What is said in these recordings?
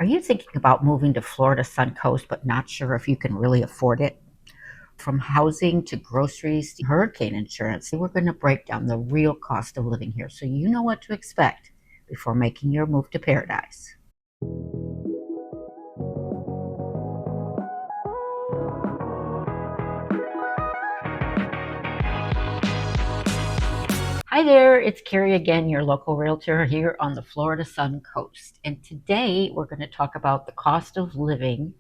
Are you thinking about moving to Florida Suncoast but not sure if you can really afford it? From housing to groceries to hurricane insurance, we're going to break down the real cost of living here so you know what to expect before making your move to paradise. Hi there, it's Carrie again, your local realtor here on the Florida Sun Coast. And today we're going to talk about the cost of living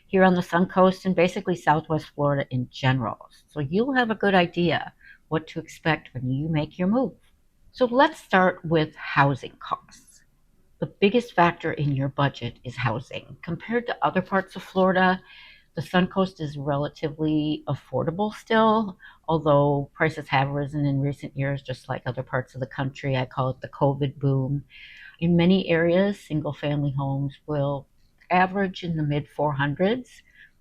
here on the Sun Coast and basically Southwest Florida in general. So you'll have a good idea what to expect when you make your move. So let's start with housing costs. The biggest factor in your budget is housing. Compared to other parts of Florida, the Suncoast is relatively affordable still, although prices have risen in recent years, just like other parts of the country. I call it the COVID boom. In many areas, single family homes will average in the mid 400s.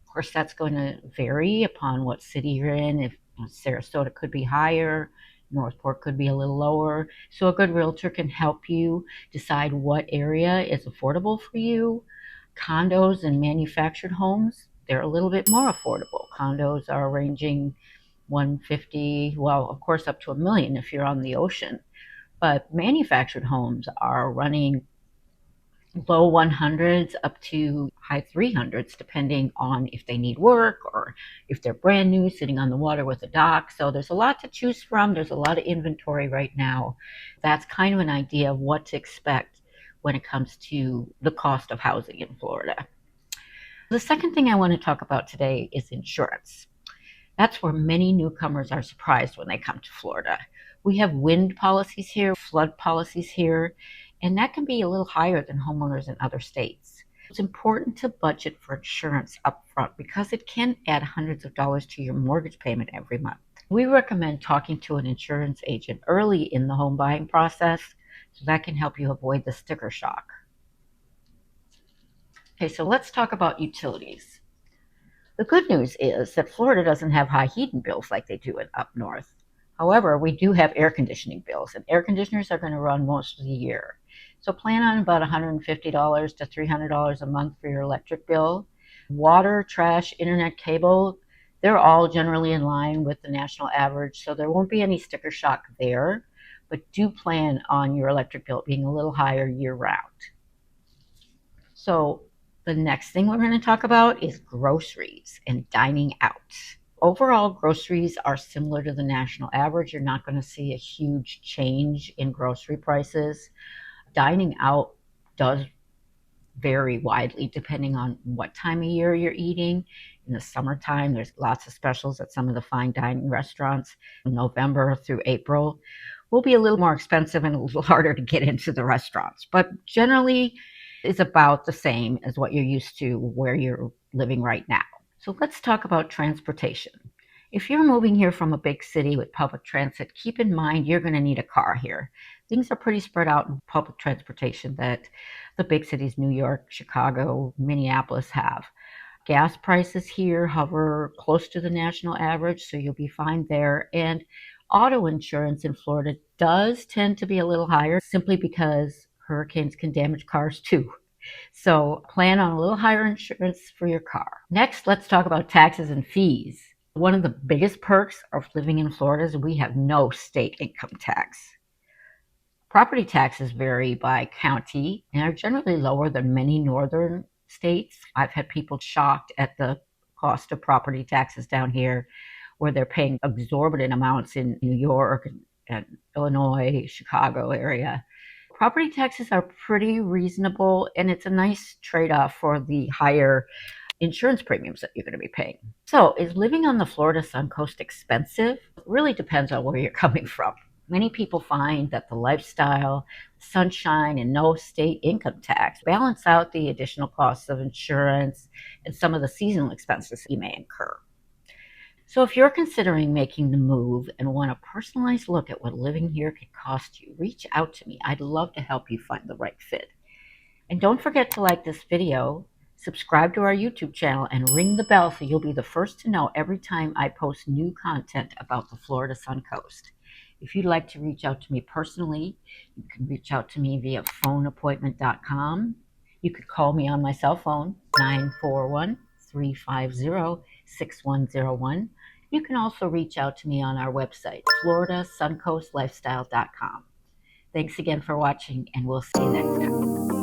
Of course, that's going to vary upon what city you're in. If Sarasota could be higher, Northport could be a little lower. So a good realtor can help you decide what area is affordable for you. Condos and manufactured homes, they're a little bit more affordable. Condos are ranging 150, well, of course, up to a million if you're on the ocean. But manufactured homes are running low 100s up to high 300s, depending on if they need work or if they're brand new, sitting on the water with a dock. So there's a lot to choose from. There's a lot of inventory right now. That's kind of an idea of what to expect when it comes to the cost of housing in Florida. The second thing I want to talk about today is insurance. That's where many newcomers are surprised when they come to Florida. We have wind policies here, flood policies here, and that can be a little higher than homeowners in other states. It's important to budget for insurance up front because it can add hundreds of dollars to your mortgage payment every month. We recommend talking to an insurance agent early in the home buying process so that can help you avoid the sticker shock. Okay, so let's talk about utilities. The good news is that Florida doesn't have high heating bills like they do in up north. However, we do have air conditioning bills, and air conditioners are going to run most of the year. So plan on about $150 to $300 a month for your electric bill. Water, trash, internet, cable, they're all generally in line with the national average, so there won't be any sticker shock there. But do plan on your electric bill being a little higher year round. So the next thing we're going to talk about is groceries and dining out. Overall, groceries are similar to the national average. You're not going to see a huge change in grocery prices. Dining out does vary widely depending on what time of year you're eating. In the summertime, there's lots of specials at some of the fine dining restaurants. In November through April will be a little more expensive and a little harder to get into the restaurants. But generally, it's about the same as what you're used to where you're living right now. So let's talk about transportation. If you're moving here from a big city with public transit, keep in mind you're going to need a car here. Things are pretty spread out in public transportation that the big cities, New York, Chicago, Minneapolis, have. Gas prices here hover close to the national average, so you'll be fine there. And auto insurance in Florida does tend to be a little higher simply because hurricanes can damage cars too. So plan on a little higher insurance for your car. Next, let's talk about taxes and fees. One of the biggest perks of living in Florida is we have no state income tax. Property taxes vary by county and are generally lower than many northern states. I've had people shocked at the cost of property taxes down here where they're paying exorbitant amounts in New York and Illinois, Chicago area. Property taxes are pretty reasonable, and it's a nice trade-off for the higher insurance premiums that you're going to be paying. So, is living on the Florida Suncoast expensive? It really depends on where you're coming from. Many people find that the lifestyle, sunshine, and no state income tax balance out the additional costs of insurance and some of the seasonal expenses you may incur. So if you're considering making the move and want a personalized look at what living here could cost you, reach out to me. I'd love to help you find the right fit. And don't forget to like this video, subscribe to our YouTube channel, and ring the bell so you'll be the first to know every time I post new content about the Florida Suncoast. If you'd like to reach out to me personally, you can reach out to me via phoneappointment.com. You could call me on my cell phone, 941-350-6101. You can also reach out to me on our website, floridasuncoastlifestyle.com. Thanks again for watching, and we'll see you next time.